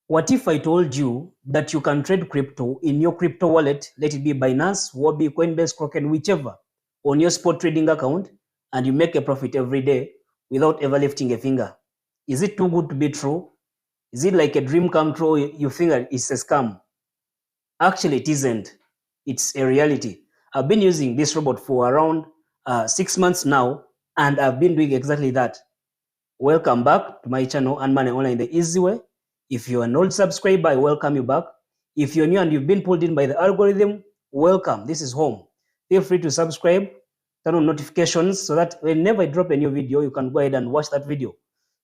What if I told you that you can trade crypto in your crypto wallet, let it be Binance, Huobi, Coinbase, Kraken, whichever, on your spot trading account, and you make a profit every day without ever lifting a finger? Is it too good to be true? Is it like a dream come true? You think that it's a scam? Actually, it isn't. It's a reality. I've been using this robot for around 6 months now, and I've been doing exactly that. Welcome back to my channel, Earn Money Online the easy way. If you're an old subscriber, I welcome you back. If you're new and you've been pulled in by the algorithm, welcome. This is home. Feel free to subscribe, turn on notifications so that whenever I drop a new video, you can go ahead and watch that video.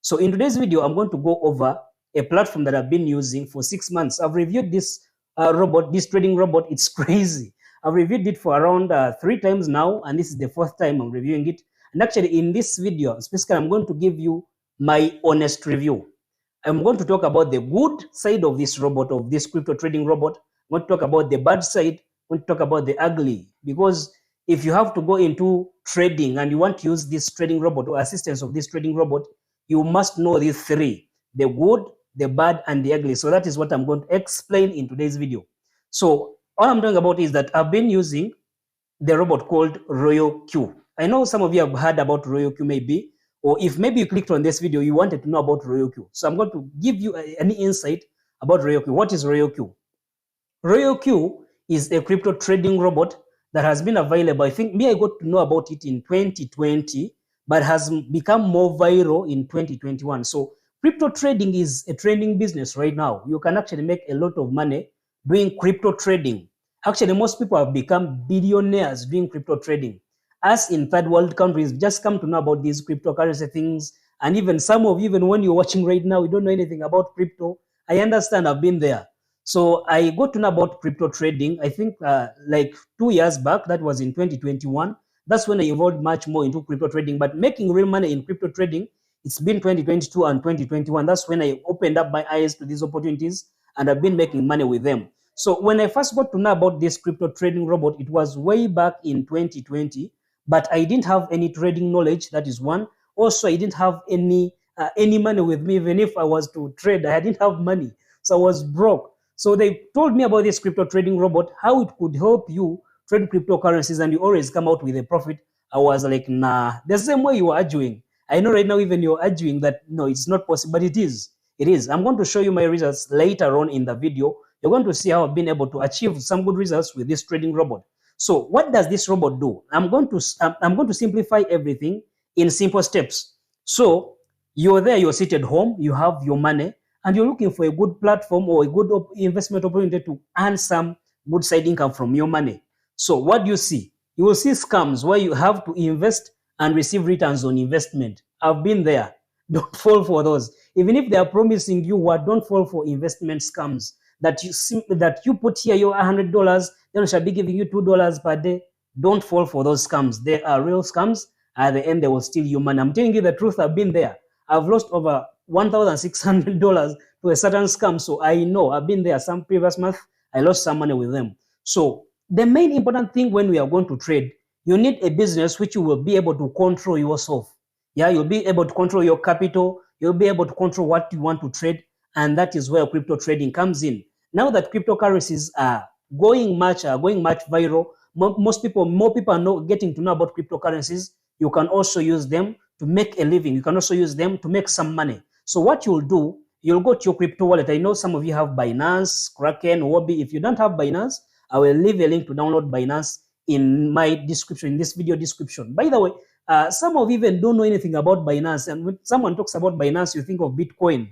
So in today's video, I'm going to go over a platform that I've been using for 6 months. I've reviewed this robot, this trading robot. It's crazy. I've reviewed it for around 3 times now, and this is the 4th time I'm reviewing it. And actually, in this video, specifically, I'm going to give you my honest review. I'm going to talk about the good side of this robot, of this crypto trading robot. I'm going to talk about the bad side. I'm going to talk about the ugly. Because if you have to go into trading and you want to use this trading robot or assistance of this trading robot, you must know these 3: the good, the bad, and the ugly. So that is what I'm going to explain in today's video. So all I'm talking about is that I've been using the robot called Royal Q. I know some of you have heard about Royal Q maybe, or if maybe you clicked on this video, you wanted to know about Royal Q. So I'm going to give you any insight about Royal Q. What is Royal Q? Royal Q is a crypto trading robot that has been available. I think I got to know about it in 2020, but has become more viral in 2021. So crypto trading is a trending business right now. You can actually make a lot of money doing crypto trading. Actually, most people have become billionaires doing crypto trading. Us in third world countries just come to know about these cryptocurrency things. And even some of you, even when you're watching right now, you don't know anything about crypto. I understand, I've been there. So I got to know about crypto trading, I think like 2 years back. That was in 2021. That's when I evolved much more into crypto trading. But making real money in crypto trading, it's been 2022 and 2021. That's when I opened up my eyes to these opportunities, and I've been making money with them. So when I first got to know about this crypto trading robot, it was way back in 2020, but I didn't have any trading knowledge. That is one. Also, I didn't have any money with me. Even if I was to trade, I didn't have money, so I was broke. So they told me about this crypto trading robot, how it could help you trade cryptocurrencies, and you always come out with a profit. I was like, nah, the same way you are arguing. I know right now even you're arguing that no, it's not possible, but it is. It is. I'm going to show you my results later on in the video. You're going to see how I've been able to achieve some good results with this trading robot. So what does this robot do? I'm going to simplify everything in simple steps. So you're there, you're seated home, you have your money, and you're looking for a good platform or a good investment opportunity to earn some good side income from your money. So what do you see? You will see scams where you have to invest and receive returns on investment. I've been there. Don't fall for those. Even if they are promising you what, don't fall for investment scams that you put here your $100, then shall be giving you $2 per day. Don't fall for those scams. They are real scams. At the end, they will steal your money. I'm telling you the truth. I've been there. I've lost over $1,600 to a certain scam. So I know, I've been there. Some previous month, I lost some money with them. So the main important thing when we are going to trade, you need a business which you will be able to control yourself. Yeah, you'll be able to control your capital. You'll be able to control what you want to trade. And that is where crypto trading comes in. Now that cryptocurrencies are going much viral, more people are getting to know about cryptocurrencies. You can also use them to make a living. You can also use them to make some money. So what you'll do, you'll go to your crypto wallet. I know some of you have Binance, Kraken, Huobi. If you don't have Binance, I will leave a link to download Binance in my description, in this video description. By the way, some of you even don't know anything about Binance. And when someone talks about Binance, you think of Bitcoin.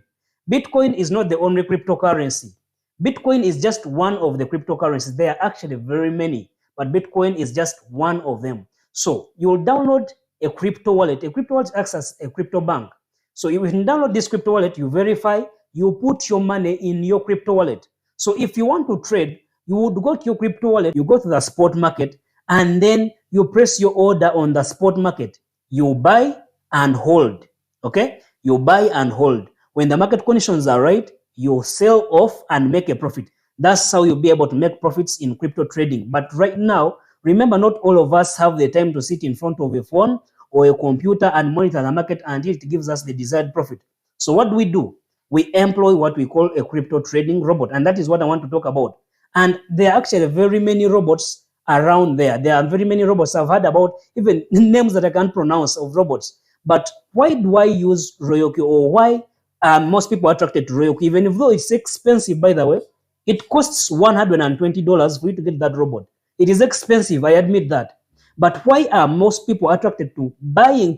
Bitcoin is not the only cryptocurrency. Bitcoin is just one of the cryptocurrencies. There are actually very many, but Bitcoin is just one of them. So you will download a crypto wallet. A crypto wallet acts as a crypto bank. So you can download this crypto wallet, you verify, you put your money in your crypto wallet. So if you want to trade, you would go to your crypto wallet, you go to the spot market, and then you press your order on the spot market. You buy and hold. Okay? You buy and hold. When the market conditions are right, you sell off and make a profit. That's how you'll be able to make profits in crypto trading. But right now, remember, not all of us have the time to sit in front of a phone or a computer and monitor the market until it gives us the desired profit. So what do? we employ what we call a crypto trading robot, and that is what I want to talk about. And there are actually very many robots around there. There are very many robots. I've heard about even names that I can't pronounce of robots. But why do I use Royoku, or why are most people attracted to Royoku? Even if though it's expensive, by the way, it costs $120 for you to get that robot. It is expensive, I admit that. But why are most people attracted to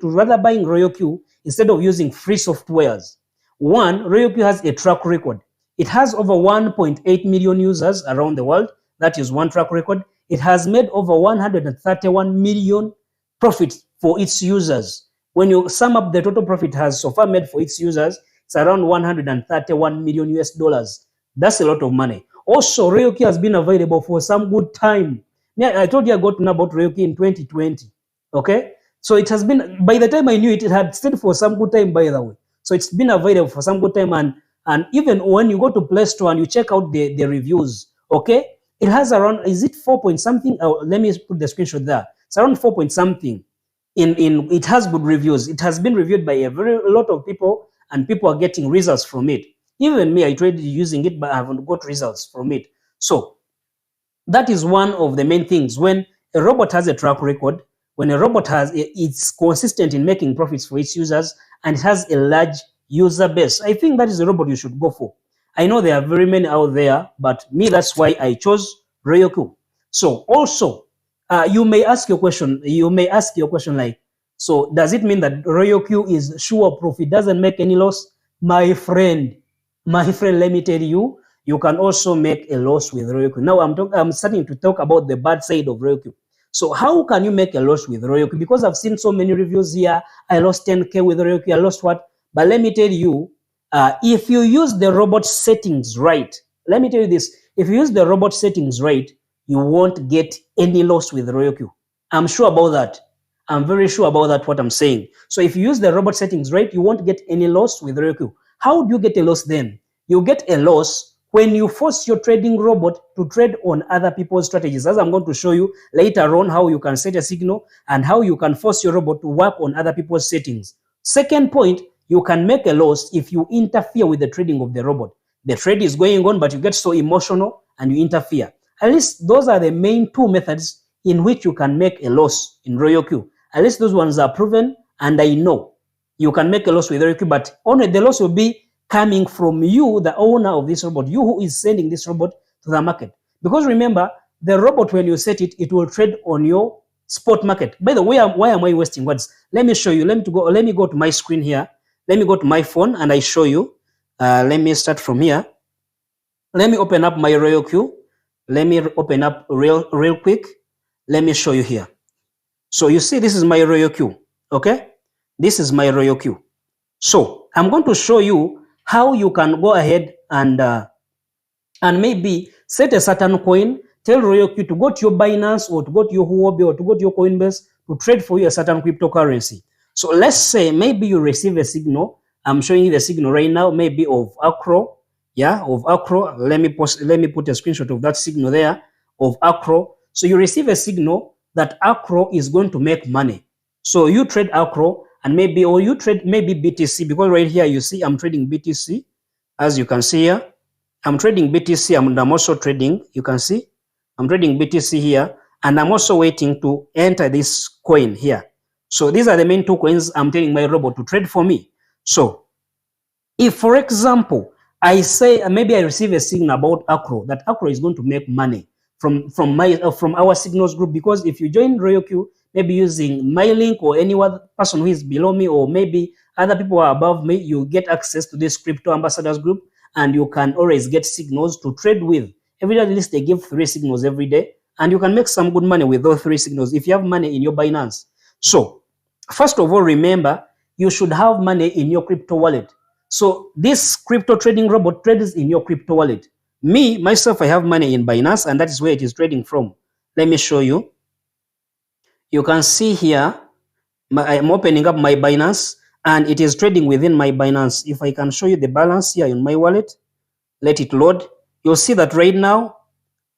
rather buying Royoku instead of using free softwares? One, Royoku has a track record. It has over 1.8 million users around the world. That is one track record. It has made over 131 million profits for its users. When you sum up the total profit it has so far made for its users, it's around 131 million US dollars. That's a lot of money. Also, Royoku has been available for some good time. Yeah, I told you I got to know about Royoku in 2020. Okay? So it has been, by the time I knew it, it had stayed for some good time, by the way. So it's been available for some good time. And even when you go to Play Store and you check out the reviews, okay, it has around, is it 4 point something? Let me put the screenshot there. It's around 4 point something. It has good reviews. It has been reviewed by a lot of people, and people are getting results from it. Even me, I tried using it, but I haven't got results from it. So that is one of the main things. When a robot has a track record, when a robot it's consistent in making profits for its users, and it has a large user base, I think that is a robot you should go for. I know there are very many out there, but me, that's why I chose Royoku. So also, you may ask your question. You may ask your question like, so does it mean that Royoku is sure profit, doesn't make any loss? My friend, let me tell you, you can also make a loss with Royoku. Now I'm starting to talk about the bad side of Royoku. So how can you make a loss with Royoku? Because I've seen so many reviews here. I lost 10K with Royoku. I lost what? But let me tell you, if you use the robot settings right, let me tell you this, if you use the robot settings right, you won't get any loss with Royoku. I'm sure about that. I'm very sure about that, what I'm saying. So if you use the robot settings right, you won't get any loss with Royoku. How do you get a loss then? You get a loss when you force your trading robot to trade on other people's strategies. As I'm going to show you later on how you can set a signal and how you can force your robot to work on other people's settings. Second point, you can make a loss if you interfere with the trading of the robot. The trade is going on, but you get so emotional and you interfere. At least those are the main two methods in which you can make a loss in Royoku. At least those ones are proven, and I know you can make a loss with Royoku, but only the loss will be coming from you, the owner of this robot, you who is sending this robot to the market. Because remember, the robot, when you set it, it will trade on your spot market. By the way, why am I wasting words? Let me show you. Let me go to my screen here. Let me go to my phone and I show you. Let me start from here. Let me open up my Royoku. Let me open up real quick. Let me show you here. So you see, this is my Royoku. Okay, this is my Royoku. So I'm going to show you how you can go ahead and maybe set a certain coin. Tell Royoku to go to your Binance or to go to your Huobi or to go to your Coinbase to trade for you a certain cryptocurrency. So let's say maybe you receive a signal. I'm showing you the signal right now, maybe of Acro. Yeah, of Acro. Let me put a screenshot of that signal there of Acro. So you receive a signal that Acro is going to make money. So you trade Acro, and maybe, or you trade maybe BTC, because right here you see I'm trading BTC. As you can see here, I'm trading BTC, and I'm also trading, you can see, I'm trading BTC here, and I'm also waiting to enter this coin here. So these are the main two coins I'm telling my robot to trade for me. So if, for example, I say maybe I receive a signal about Acro, that Acro is going to make money from our signals group, because if you join Royoku, maybe using my link or any other person who is below me, or maybe other people are above me, you get access to this crypto ambassadors group, and you can always get signals to trade with. Every day, at least they give 3 signals every day, and you can make some good money with those 3 signals if you have money in your Binance. So first of all, remember, you should have money in your crypto wallet. So this crypto trading robot trades in your crypto wallet. Me, myself, I have money in Binance, and that is where it is trading from. Let me show you. You can see here, I'm opening up my Binance, and it is trading within my Binance. If I can show you the balance here in my wallet, let it load. You'll see that right now,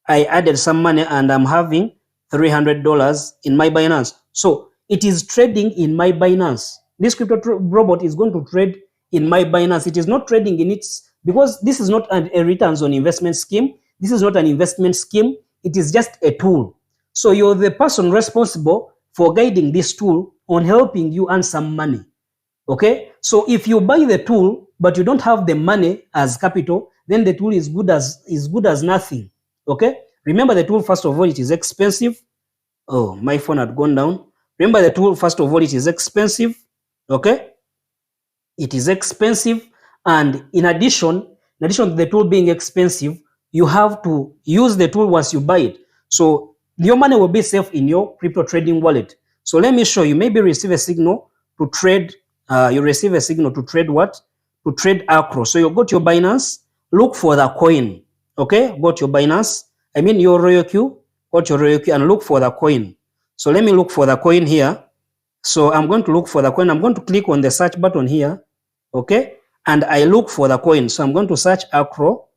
I added some money and I'm having $300 in my Binance. So it is trading in my Binance. This crypto robot is going to trade in my Binance. It is not trading in its, because this is not a returns on investment scheme. This is not an investment scheme. It is just a tool. So you're the person responsible for guiding this tool on helping you earn some money. Okay, so if you buy the tool but you don't have the money as capital, then the tool is good as nothing. Okay, remember the tool, first of all, it is expensive. Oh, my phone had gone down. Remember the tool, first of all, it is expensive. Okay, it is expensive, and in addition to the tool being expensive, you have to use the tool once you buy it. So your money will be safe in your crypto trading wallet. So let me show you. Maybe receive a signal to trade. You receive a signal to trade what? To trade Acro. So you go to your Binance, look for the coin. Okay, go to your Binance. I mean your RoyalQ. Go to your RoyalQ and look for the coin. So let me look for the coin here. So I'm going to look for the coin. I'm going to click on the search button here. Okay, and I look for the coin. So I'm going to search Acro.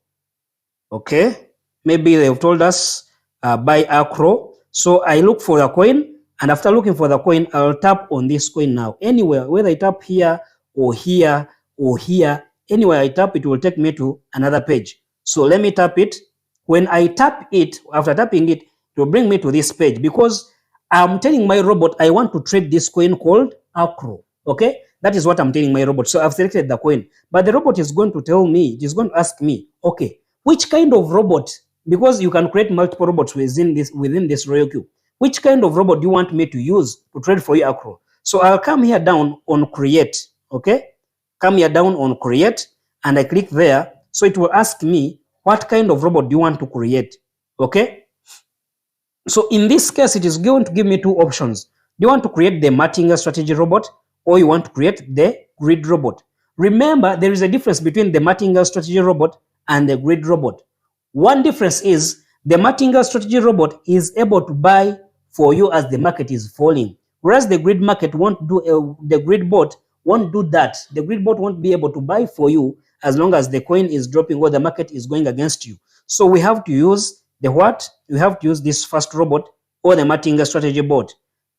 Okay, maybe they've told us buy Acro. So I look for the coin, and after looking for the coin, I'll tap on this coin now. Anywhere, whether I tap here or here or here, anywhere I tap, it will take me to another page. So let me tap it. When I tap it, after tapping it, it will bring me to this page, because I'm telling my robot I want to trade this coin called Acro. Okay, that is what I'm telling my robot. So I've selected the coin, but the robot is going to tell me, it is going to ask me, okay, which kind of robot, because you can create multiple robots within this RoyalQ. Which kind of robot do you want me to use to trade for you Acro? So I'll come here down on create. Okay, come here down on create, and I click there. So it will ask me, what kind of robot do you want to create? Okay, so in this case, it is going to give me two options. Do you want to create the Martingale strategy robot, or you want to create the grid robot? Remember, there is a difference between the Martingale strategy robot and the grid robot. One difference is the Martingale strategy robot is able to buy for you as the market is falling, whereas the grid market won't do. The grid bot won't do that. The grid bot won't be able to buy for you as long as the coin is dropping or the market is going against you. So we have to use the what? We have to use this first robot or the Martingale strategy bot.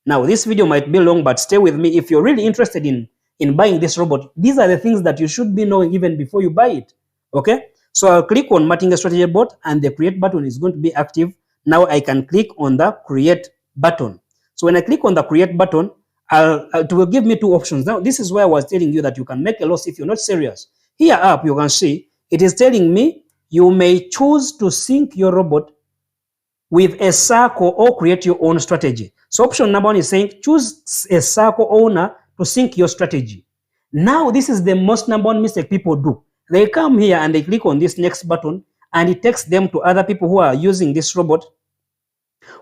Now this video might be long, but stay with me. If you're really interested in buying this robot, these are the things that you should be knowing even before you buy it. Okay, so I'll click on Martingale strategy bot, and the create button is going to be active. Now I can click on the create button. So when I click on the create button, it will give me two options. Now this is where I was telling you that you can make a loss if you're not serious. Here up, you can see it is telling me you may choose to sync your robot with a circle or create your own strategy. So option number one is saying choose a circle owner to sync your strategy. Now this is the most number one mistake people do. They come here and they click on this next button, and it takes them to other people who are using this robot,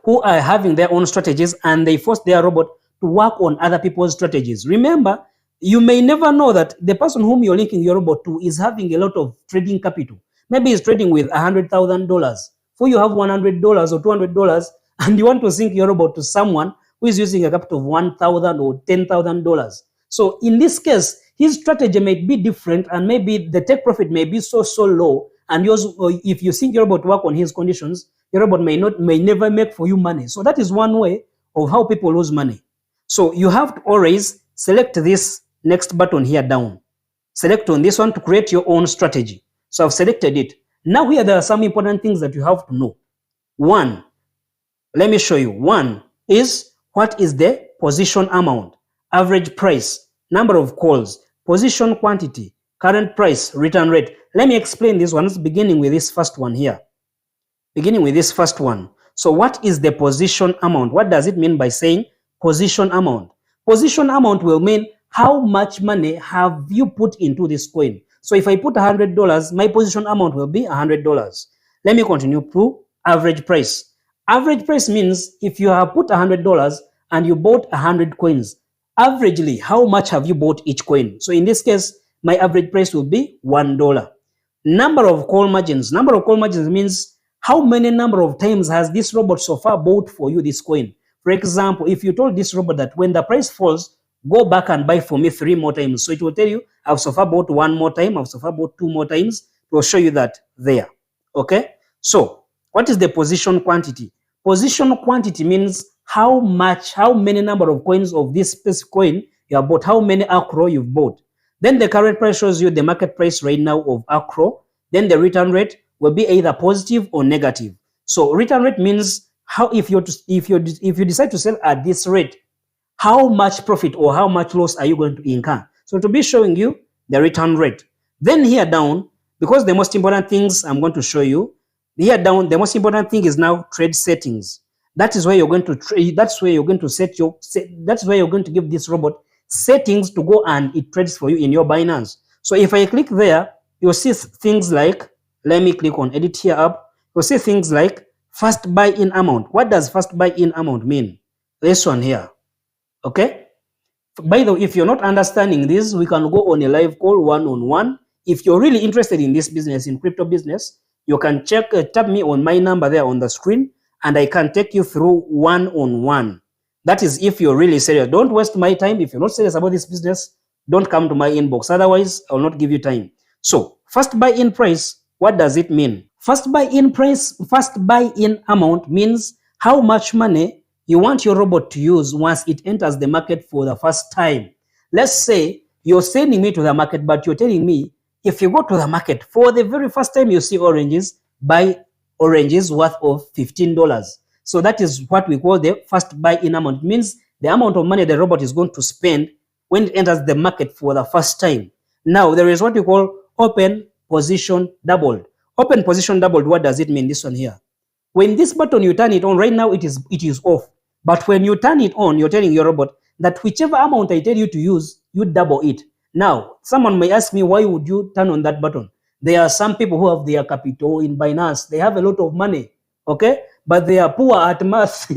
who are having their own strategies, and they force their robot to work on other people's strategies. Remember, you may never know that the person whom you're linking your robot to is having a lot of trading capital. Maybe he's trading with $100,000. For you have $100 or $200, and you want to sync your robot to someone who is using a capital of $1,000 or $10,000. So in this case, his strategy may be different, and maybe the take profit may be so low, and yours, if you sync your robot to work on his conditions, your robot may never make for you money. So that is one way of how people lose money. So you have to always select this next button here down. Select on this one to create your own strategy. So I've selected it. Now here there are some important things that you have to know. One, let me show you. One is, what is the position amount, average price, number of calls, position quantity, current price, return rate. Let me explain this one, beginning with this first one here. Beginning with this first one. So what is the position amount? What does it mean by saying position amount? Position amount will mean how much money have you put into this coin. So if I put $100, my position amount will be $100. Let me continue to average price. Average price means if you have put $100 and you bought 100 coins, averagely, how much have you bought each coin? So in this case, my average price will be $1. Number of call margins. Number of call margins means how many number of times has this robot so far bought for you this coin. For example, if you told this robot that when the price falls, go back and buy for me 3 more times. So it will tell you, I've so far bought 1 more time, I've so far bought 2 more times. It will show you that there. Okay. So what is the position quantity? Position quantity means how many number of coins of this specific coin you have bought, how many Acro you've bought. Then the current price shows you the market price right now of ACRO. Then the return rate will be either positive or negative. So return rate means how if you decide to sell at this rate, how much profit or how much loss are you going to incur? So to be showing you the return rate. Then here down, because the most important things I'm going to show you, here down, the most important thing is now trade settings. That is where you're going to that's where you're going to that's where you're going to give this robot settings to go and it trades for you in your Binance. So if I click there, you'll see things like, let me click on edit here up. You'll see things like first buy in amount. What does first buy in amount mean? This one here. Okay. By the way, if you're not understanding this, we can go on a live call one-on-one. If you're really interested in this business, in crypto business, you can tap me on my number there on the screen, and I can take you through one-on-one. That is if you're really serious. Don't waste my time. If you're not serious about this business, don't come to my inbox. Otherwise, I will not give you time. So, first buy-in price, what does it mean? First buy-in price, first buy-in amount means how much money you want your robot to use once it enters the market for the first time. Let's say you're sending me to the market, but you're telling me if you go to the market for the very first time you see oranges, buy oranges worth of $15. So that is what we call the first buy-in amount. It means the amount of money the robot is going to spend when it enters the market for the first time. Now, there is what we call open position doubled. Open position doubled, what does it mean? This one here. When this button you turn it on, right now it is off. But when you turn it on, you're telling your robot that whichever amount I tell you to use, you double it. Now, someone may ask me, why would you turn on that button? There are some people who have their capital in Binance. They have a lot of money, okay? But they are poor at math.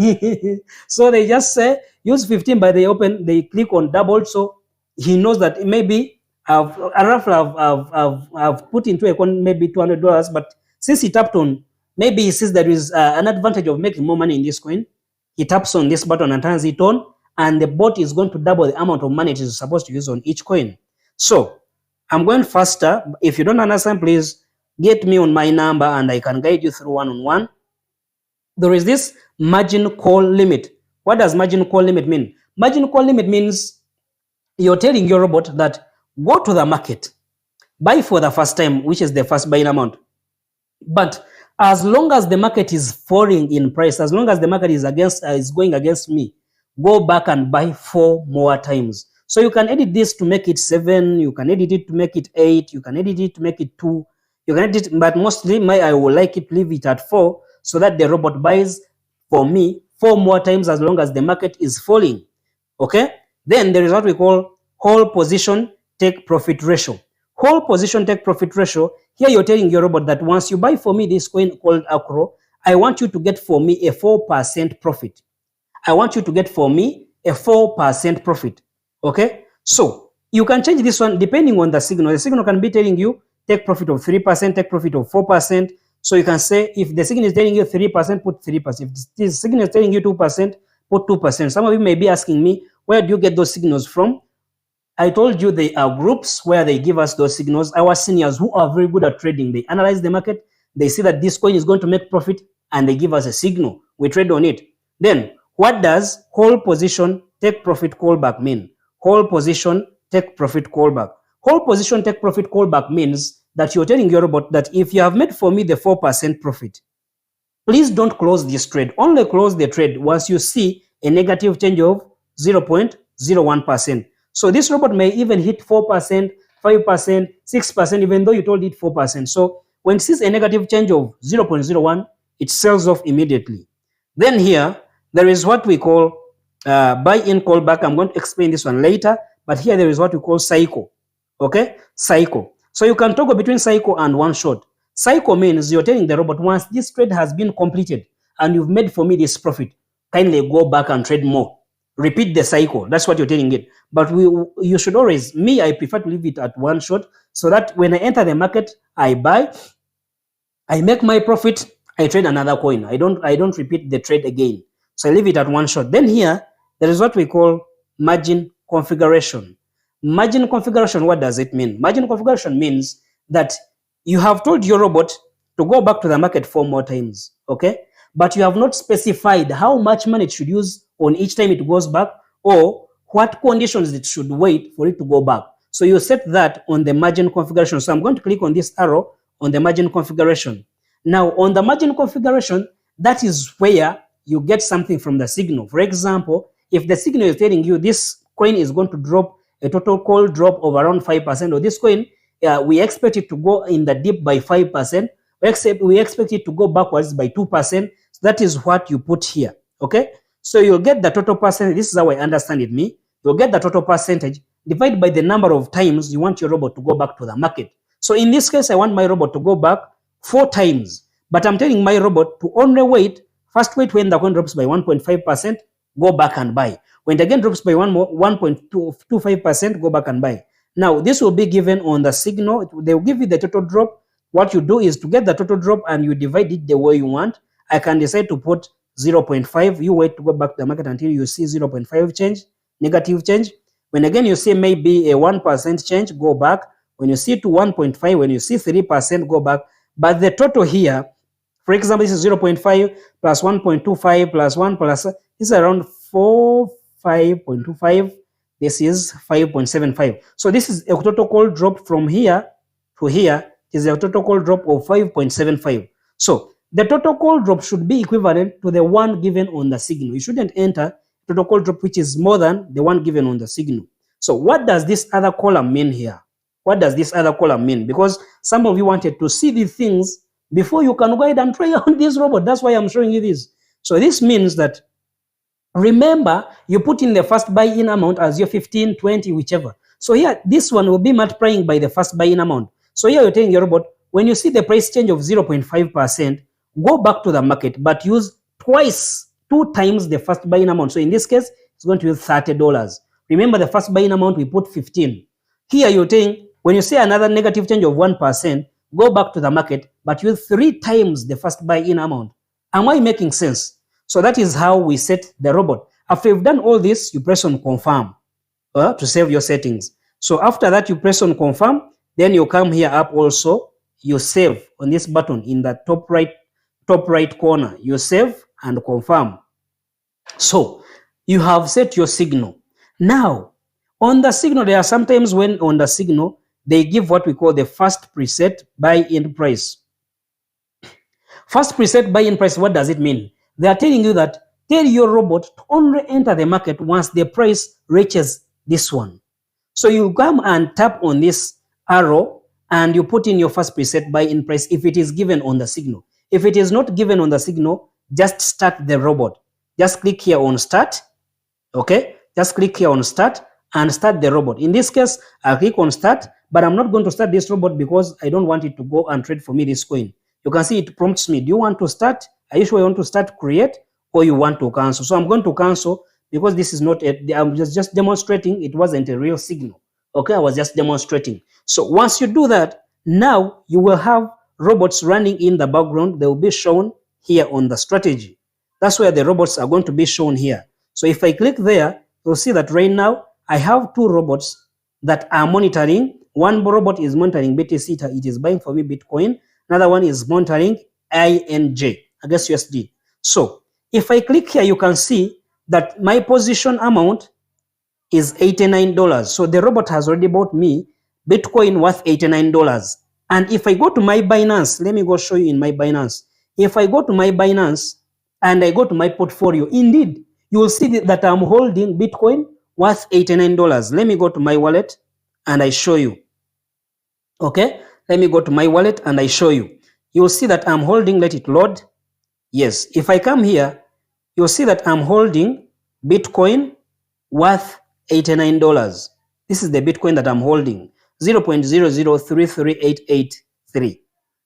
So they just say, use 15, but they click on double. So he knows that maybe I've put into account maybe $200, but since he tapped on, maybe he sees there is an advantage of making more money in this coin. He taps on this button and turns it on, and the bot is going to double the amount of money it is supposed to use on each coin. So I'm going faster. If you don't understand, please get me on my number and I can guide you through one-on-one. There is this margin call limit. What does margin call limit mean? Margin call limit means you're telling your robot that go to the market, buy for the first time, which is the first buying amount. But as long as the market is falling in price, as long as the market is going against me, go back and buy 4 more times. So you can edit this to make it 7, you can edit it to make it 8, you can edit it to make it 2, you can edit it, but mostly I would like it to leave it at 4 so that the robot buys for me 4 more times as long as the market is falling. Okay? Then there is what we call whole position take profit ratio. Whole position take profit ratio. Here you're telling your robot that once you buy for me this coin called ACRO, I want you to get for me a 4% profit. I want you to get for me a 4% profit. Okay? So you can change this one depending on the signal. The signal can be telling you take profit of 3%, take profit of 4%. So you can say if the signal is telling you 3%, put 3%. If the signal is telling you 2%, put 2%. Some of you may be asking me, where do you get those signals from? I told you they are groups where they give us those signals. Our seniors who are very good at trading, they analyze the market, they see that this coin is going to make profit, and they give us a signal. We trade on it. Then, what does whole position take profit callback mean? Whole position take profit callback. Whole position take profit callback means that you're telling your robot that if you have made for me the 4% profit, please don't close this trade. Only close the trade once you see a negative change of 0.01%. So this robot may even hit 4%, 5%, 6%, even though you told it 4%. So when it sees a negative change of 0.01, it sells off immediately. Then here, there is what we call buy-in callback. I'm going to explain this one later, but here there is what we call cycle. Okay? Cycle. So you can toggle between cycle and one shot. Cycle means you're telling the robot once this trade has been completed and you've made for me this profit, kindly go back and trade more. Repeat the cycle. That's what you're telling it. But you should always, I prefer to leave it at one shot so that when I enter the market, I buy, I make my profit, I trade another coin. I don't repeat the trade again. So I leave it at one shot. Then here, there is what we call margin configuration. Margin configuration, what does it mean? Margin configuration means that you have told your robot to go back to the market 4 more times, okay? But you have not specified how much money it should use on each time it goes back, or what conditions it should wait for it to go back. So you set that on the margin configuration. So I'm going to click on this arrow on the margin configuration. Now on the margin configuration, that is where you get something from the signal. For example, if the signal is telling you this coin is going to drop a total call drop of around 5%, or this coin, we expect it to go in the dip by 5%, we expect it to go backwards by 2%. So that is what you put here. Okay, so you'll get the total percentage. This is how I understand it, you'll get the total percentage divided by the number of times you want your robot to go back to the market. So in this case, I want my robot to go back 4 times, but I'm telling my robot to only wait when the coin drops by 1.5%, go back and buy. When it again drops by 1.25%, go back and buy. Now this will be given on the signal. They will give you the total drop. What you do is to get the total drop and you divide it the way you want. I can decide to put 0.5. You wait to go back to the market until you see 0.5 change, negative change. When again you see maybe a 1% change, go back. When you see to 1.5, when you see 3%, go back. But the total here, for example, this is 0.5 plus 1.25 plus 1 plus, this is around 5.25. This is 5.75. So this is a total call drop from here to here. It is a total call drop of 5.75. So the total call drop should be equivalent to the one given on the signal. You shouldn't enter total call drop which is more than the one given on the signal. So what does this other column mean here? What does this other column mean? Because some of you wanted to see these things before you can go ahead and try on this robot. That's why I'm showing you this. So this means that, remember, you put in the first buy-in amount as your 15, 20, whichever. So here, this one will be multiplying by the first buy-in amount. So here you're telling your robot, when you see the price change of 0.5%, go back to the market, but use 2 times the first buy-in amount. So in this case, it's going to use $30. Remember the first buy-in amount, we put 15. Here you're saying, when you see another negative change of 1%, go back to the market, but use 3 times the first buy-in amount. Am I making sense? So that is how we set the robot. After you've done all this, you press on confirm to save your settings. So after that, you press on confirm, then you come here up also, you save on this button in the top right corner. You save and confirm. So you have set your signal. Now, on the signal, there are sometimes when on the signal, they give what we call the first preset buy-in price. First preset buy-in price, what does it mean? They are telling you that tell your robot to only enter the market once the price reaches this one. So you come and tap on this arrow and you put in your first preset buy-in price if it is given on the signal. If it is not given on the signal, just start the robot. Just click here on start. Okay, just click here on start and start the robot. In this case, I'll click on start, but I'm not going to start this robot because I don't want it to go and trade for me this coin. You can see it prompts me, do you want to start? Are you sure you want to start create or you want to cancel? So I'm going to cancel because this is not I'm just demonstrating. It wasn't a real signal. Okay, I was just demonstrating. So once you do that, now you will have robots running in the background. They will be shown here on the strategy. That's where the robots are going to be shown here. So if I click there, you'll see that right now I have 2 robots that are monitoring. One robot is monitoring BTC, it is buying for me Bitcoin. Another one is monitoring INJ against USD. So if I click here, you can see that my position amount is $89. So the robot has already bought me Bitcoin worth $89. And if I go to my Binance, let me go show you in my Binance. If I go to my Binance and I go to my portfolio, indeed, you will see that I'm holding Bitcoin worth $89. Let me go to my wallet and I show you. Okay, let me go to my wallet and I show you. You'll see that I'm holding, let it load. Yes, if I come here, you'll see that I'm holding Bitcoin worth $89. This is the Bitcoin that I'm holding, 0.0033883.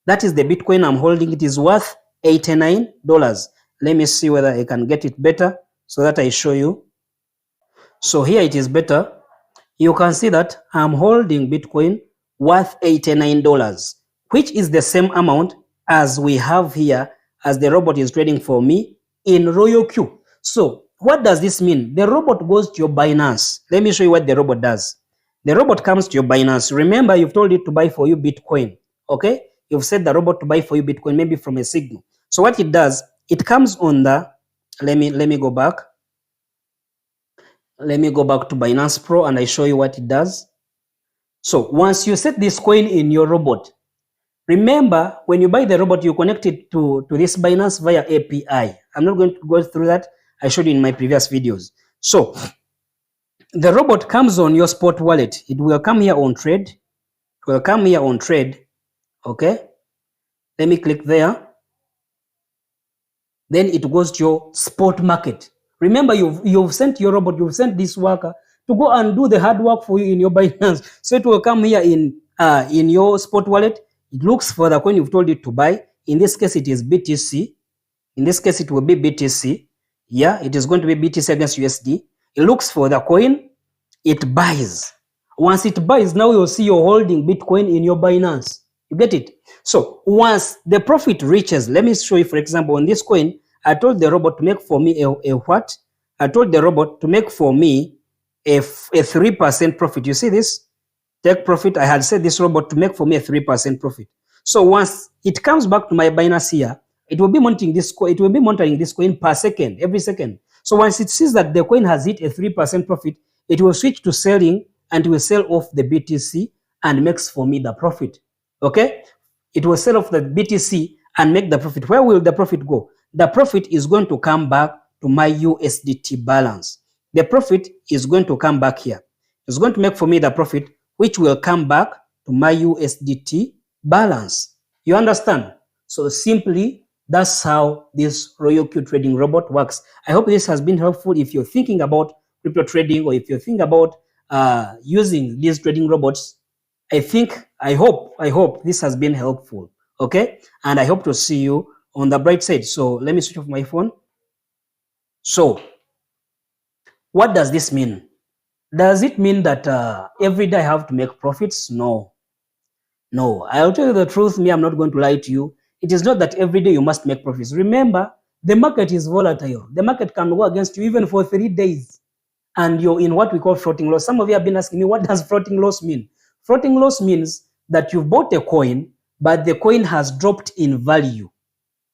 That is the Bitcoin I'm holding. It is worth $89. Let me see whether I can get it better so that I show you. So here it is better. You can see that I'm holding Bitcoin worth $89, which is the same amount as we have here as the robot is trading for me in Royal Q. So what does this mean? The robot goes to your Binance. Let me show you what the robot does. The robot comes to your Binance. Remember, you've told it to buy for you Bitcoin. Okay? You've said the robot to buy for you Bitcoin, maybe from a signal. So what it does, it comes on the, let me go back. Let me go back to Binance Pro and I show you what it does. So once you set this coin in your robot, remember when you buy the robot, you connect it to this Binance via API. I'm not going to go through that. I showed you in my previous videos. So the robot comes on your spot wallet. It will come here on trade. It will come here on trade. Okay. Let me click there. Then it goes to your spot market. Remember, you've sent your robot, you've sent this worker to go and do the hard work for you in your Binance. So it will come here in your spot wallet. It looks for the coin you've told it to buy. In this case, it is BTC. In this case, it will be BTC. Yeah, it is going to be BTC against USD. It looks for the coin. It buys. Once it buys, now you'll see you're holding Bitcoin in your Binance. You get it? So once the profit reaches, let me show you, for example, on this coin, I told the robot to make for me a what? I told the robot to make for me a 3% profit. You see this? Take profit. I had said this robot to make for me a 3% profit. So once it comes back to my Binance here, it will be monitoring this coin. It will be monitoring this coin per second, every second. So once it sees that the coin has hit a 3% profit, it will switch to selling and will sell off the BTC and makes for me the profit. Okay, it will sell off the BTC and make the profit. Where will the profit go? The profit is going to come back to my USDT balance. The profit is going to come back here. It's going to make for me the profit, which will come back to my USDT balance. You understand? So simply, that's how this Royal Q trading robot works. I hope this has been helpful if you're thinking about crypto trading or if you're thinking about using these trading robots. I hope this has been helpful. Okay, and I hope to see you on the bright side. So let me switch off my phone. So what does this mean? Does it mean that every day I have to make profits? No. I'll tell you the truth. I'm not going to lie to you. It is not that every day you must make profits. Remember, the market is volatile. The market can go against you even for 3 days. And you're in what we call floating loss. Some of you have been asking me, what does floating loss mean? Floating loss means that you've bought a coin, but the coin has dropped in value.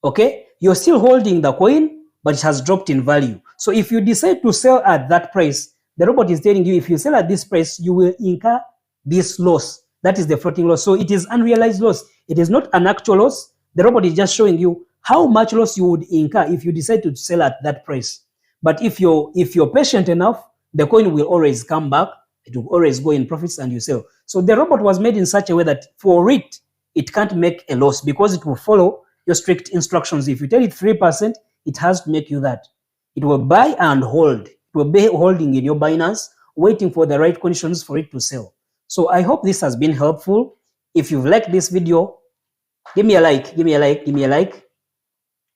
Okay? You're still holding the coin, but it has dropped in value. So if you decide to sell at that price, the robot is telling you, if you sell at this price, you will incur this loss. That is the floating loss. So it is unrealized loss. It is not an actual loss. The robot is just showing you how much loss you would incur if you decide to sell at that price. But if you're patient enough, the coin will always come back. It will always go in profits and you sell. So the robot was made in such a way that for it can't make a loss because it will follow your strict instructions. If you tell it 3%, it has to make you that. It will buy and hold. It will be holding in your Binance, waiting for the right conditions for it to sell. So I hope this has been helpful. If you've liked this video, give me a like.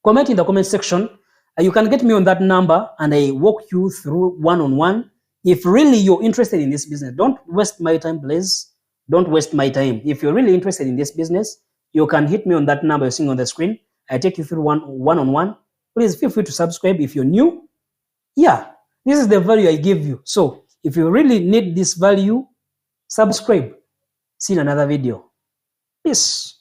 Comment in the comment section. You can get me on that number and I walk you through one-on-one. If really you're interested in this business, don't waste my time, please. Don't waste my time. If you're really interested in this business, you can hit me on that number you're seeing on the screen. I take you through one-on-one. Please feel free to subscribe if you're new. Yeah, this is the value I give you. So if you really need this value, subscribe. See you in another video. Peace.